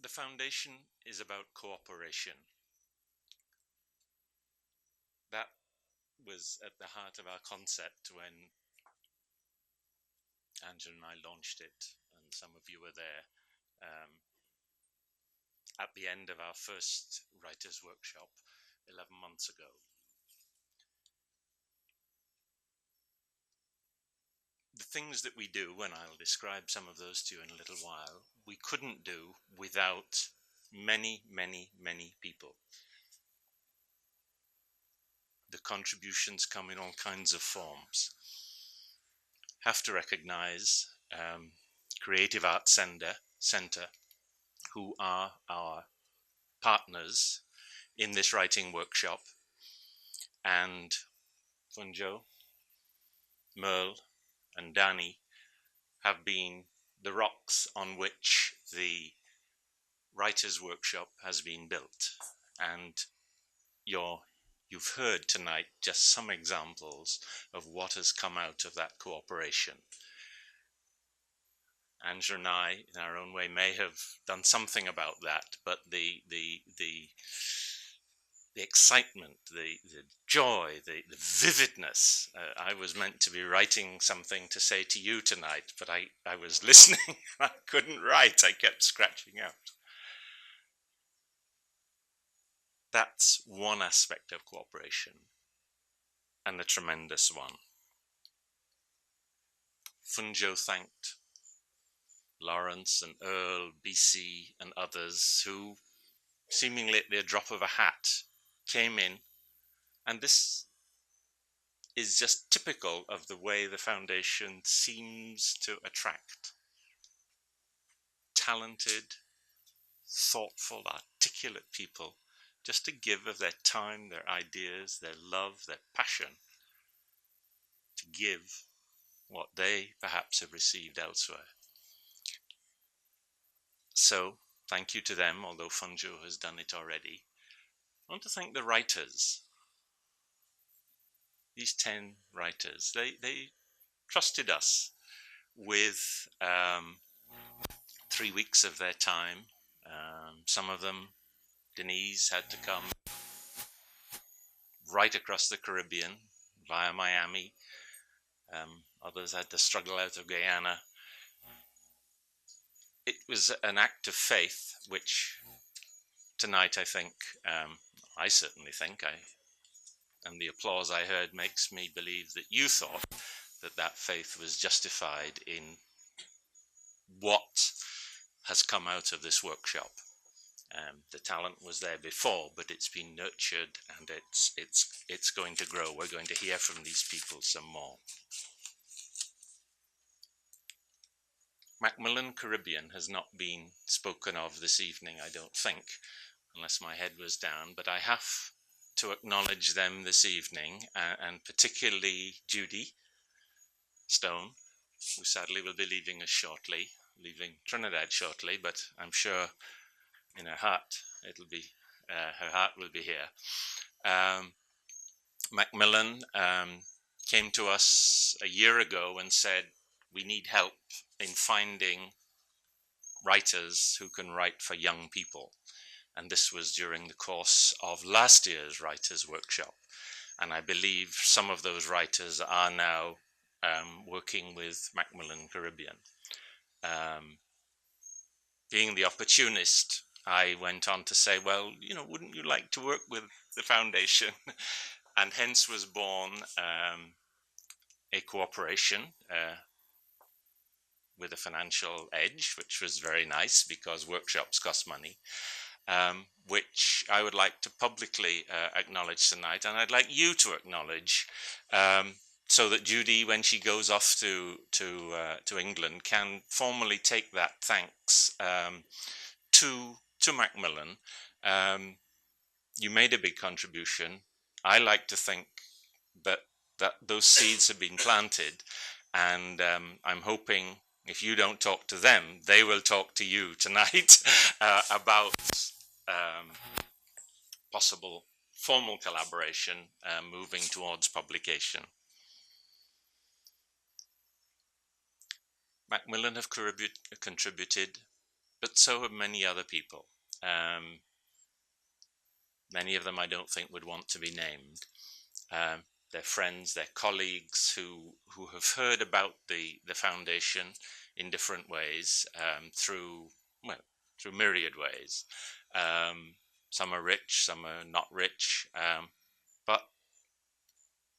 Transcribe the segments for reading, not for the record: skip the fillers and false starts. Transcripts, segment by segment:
The foundation is about cooperation. That was at the heart of our concept when Angela and I launched it, and some of you were there at the end of our first writers' workshop 11 months ago. The things that we do, and I'll describe some of those to you in a little while, we couldn't do without many, many, many people. The contributions come in all kinds of forms. Have to recognize Creative Arts Centre, who are our partners in this writing workshop, and Funjo, Merle, and Danny have been the rocks on which the writers' workshop has been built. And you've heard tonight just some examples of what has come out of that cooperation. Angela and I, in our own way, may have done something about that, but the excitement, the joy, the vividness. I was meant to be writing something to say to you tonight, but I was listening. I couldn't write. I kept scratching out. That's one aspect of cooperation, and a tremendous one. Funjo thanked Lawrence and Earl, BC, and others who, seemingly at the drop of a hat, came in, and this is just typical of the way the foundation seems to attract talented, thoughtful, articulate people just to give of their time, their ideas, their love, their passion, to give what they perhaps have received elsewhere. So, thank you to them, although Funjo has done it already. I want to thank the writers. These 10 writers, they trusted us with 3 weeks of their time. Some of them, Denise, had to come right across the Caribbean via Miami. Others had to struggle out of Guyana. It was an act of faith, which tonight I think, I certainly think, and the applause I heard makes me believe that you thought that faith was justified in what has come out of this workshop. The talent was there before, but it's been nurtured, and it's going to grow. We're going to hear from these people some more. Macmillan Caribbean has not been spoken of this evening, I don't think, unless my head was down, but I have to acknowledge them this evening, and particularly Judy Stone, who sadly will be leaving us shortly, leaving Trinidad shortly, but I'm sure in her heart her heart will be here. Macmillan came to us a year ago and said, we need help in finding writers who can write for young people. And this was during the course of last year's writers' workshop. And I believe some of those writers are now working with Macmillan Caribbean. Being the opportunist, I went on to say, well, wouldn't you like to work with the foundation? And hence was born a cooperation with a financial edge, which was very nice because workshops cost money, which I would like to publicly acknowledge tonight. And I'd like you to acknowledge, so that Judy, when she goes off to England, can formally take that thanks to Macmillan. You made a big contribution. I like to think that those seeds have been planted, and I'm hoping if you don't talk to them, they will talk to you tonight about possible formal collaboration moving towards publication. Macmillan have contributed but so have many other people. Many of them I don't think would want to be named. Their friends, their colleagues who have heard about the foundation in different ways, through myriad ways. Some are rich, some are not rich, but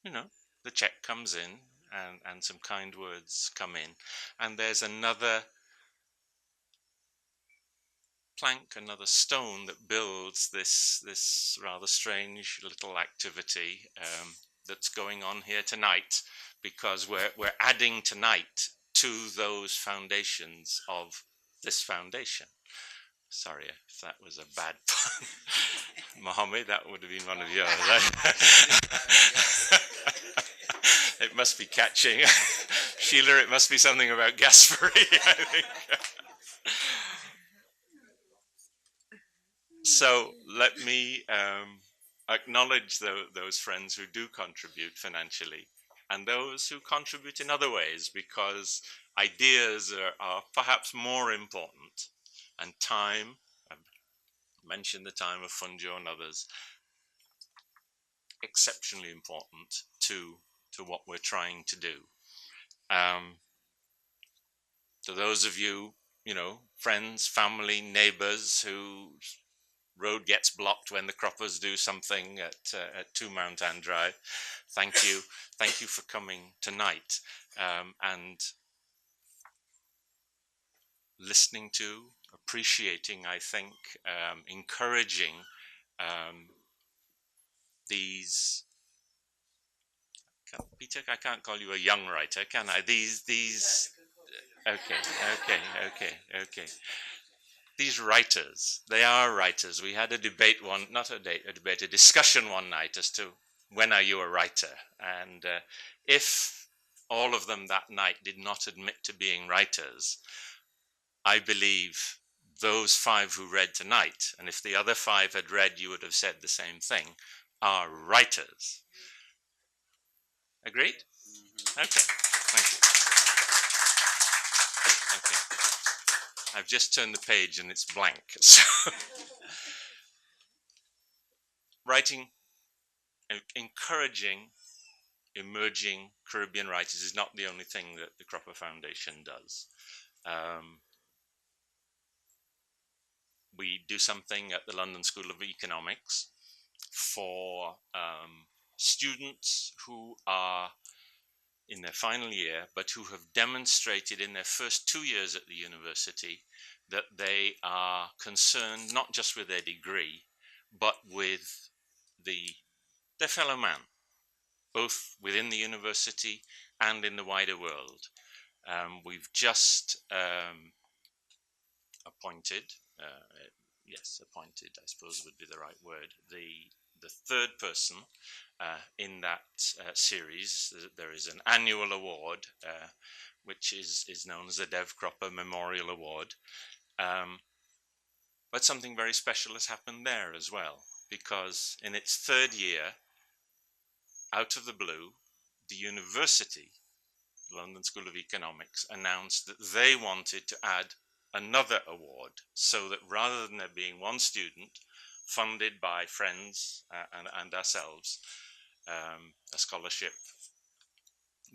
the check comes in, and some kind words come in, and there's another plank, another stone that builds this rather strange little activity that's going on here tonight, because we're adding tonight to those foundations of this foundation. Sorry if that was a bad pun. Mohammed, that would have been one of yours. It must be catching. Sheila, it must be something about Gasperi, I think. So let me acknowledge those friends who do contribute financially, and those who contribute in other ways, because ideas are perhaps more important, and time, I've mentioned the time of Funjo and others, exceptionally important to what we're trying to do. To those of you, friends, family, neighbors whose road gets blocked when the croppers do something at 2 Mount Anne Drive, thank you. Thank you for coming tonight, and listening to, appreciating, I think, encouraging these. Peter, I can't call you a young writer, can I? These. Okay. These writers, they are writers. We had a debate a discussion one night as to when are you a writer, and if all of them that night did not admit to being writers, I believe those 5 who read tonight, and if the other 5 had read, you would have said the same thing, are writers. Agreed? Okay, thank you. Okay. I've just turned the page and it's blank. So writing, encouraging emerging Caribbean writers is not the only thing that the Cropper Foundation does. We do something at the London School of Economics for students who are in their final year, but who have demonstrated in their first 2 years at the university that they are concerned not just with their degree, but with their fellow man, both within the university and in the wider world. We've just appointed, appointed, I suppose would be the right word, the third person in that series. There is an annual award, which is known as the Dev Cropper Memorial Award. But something very special has happened there as well, because in its 3rd year, out of the blue, the university, London School of Economics, announced that they wanted to add another award, so that rather than there being one student funded by friends and ourselves, a scholarship,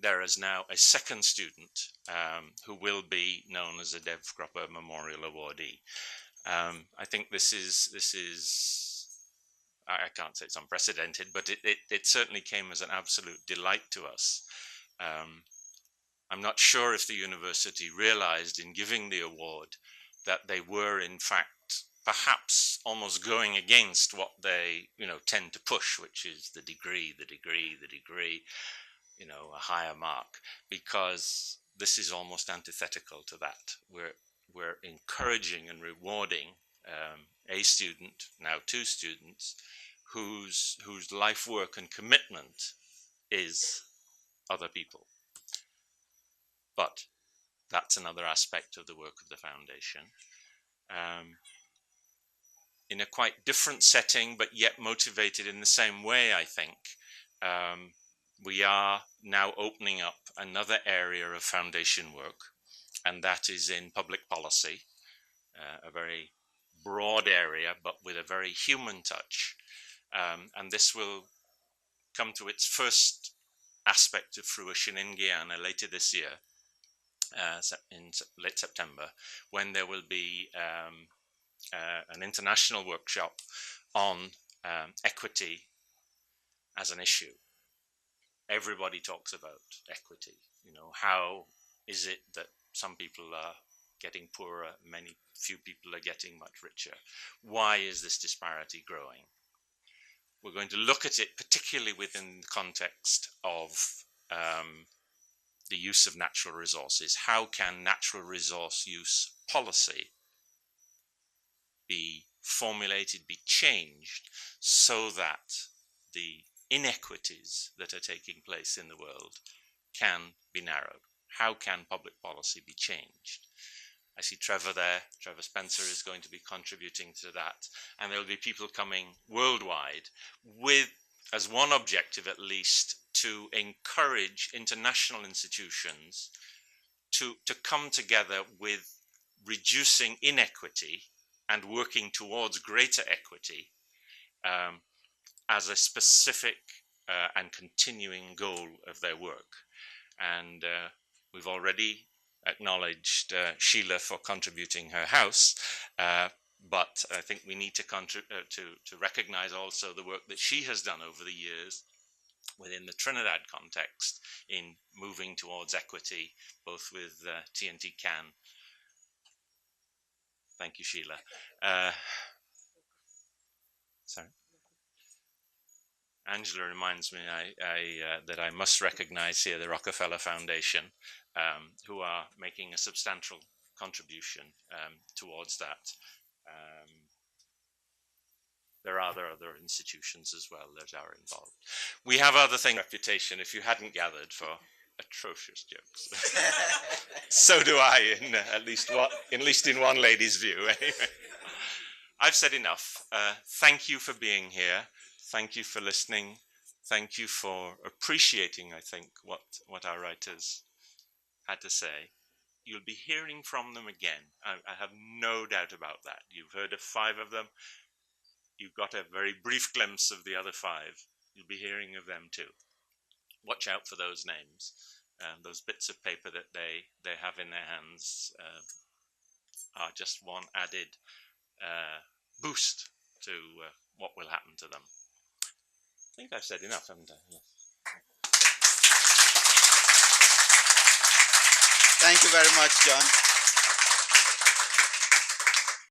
there is now a second student who will be known as a Dev Cropper Memorial Awardee. I think this is I can't say it's unprecedented, but it certainly came as an absolute delight to us. I'm not sure if the university realized in giving the award that they were in fact perhaps almost going against what they tend to push, which is the degree, a higher mark, because this is almost antithetical to that. We're encouraging and rewarding a student, now 2 students, whose life work and commitment is other people. But that's another aspect of the work of the foundation. In a quite different setting, but yet motivated in the same way, I think, we are now opening up another area of foundation work, and that is in public policy. a very broad area, but with a very human touch. And this will come to its first aspect of fruition in Guyana later this year, in late September, when there will be an international workshop on equity as an issue. Everybody talks about equity. You know, how is it that some people are getting poorer, few people are getting much richer? Why is this disparity growing? We're going to look at it particularly within the context of the use of natural resources. How can natural resource use policy be formulated, be changed, so that the inequities that are taking place in the world can be narrowed? How can public policy be changed? I see Trevor there. Trevor Spencer is going to be contributing to that. And there will be people coming worldwide with, as one objective at least, to encourage international institutions to come together with reducing inequity and working towards greater equity as a specific and continuing goal of their work. And we've already acknowledged Sheila for contributing her house, but I think we need to recognize also the work that she has done over the years within the Trinidad context in moving towards equity, both with TNT Can. Thank you, Sheila. Sorry. Angela reminds me that I must recognize here the Rockefeller Foundation, who are making a substantial contribution towards that. There are other institutions as well that are involved. We have other things. Reputation, if you hadn't gathered, for atrocious jokes. So do I, at least in one lady's view. Anyway, I've said enough. Thank you for being here. Thank you for listening. Thank you for appreciating, I think, what our writers had to say. You'll be hearing from them again. I have no doubt about that. You've heard of 5 of them. You've got a very brief glimpse of the other 5. You'll be hearing of them too. Watch out for those names. Those bits of paper that they have in their hands are just one added boost to what will happen to them. I think I've said enough, haven't I? Yeah. Thank you very much, John.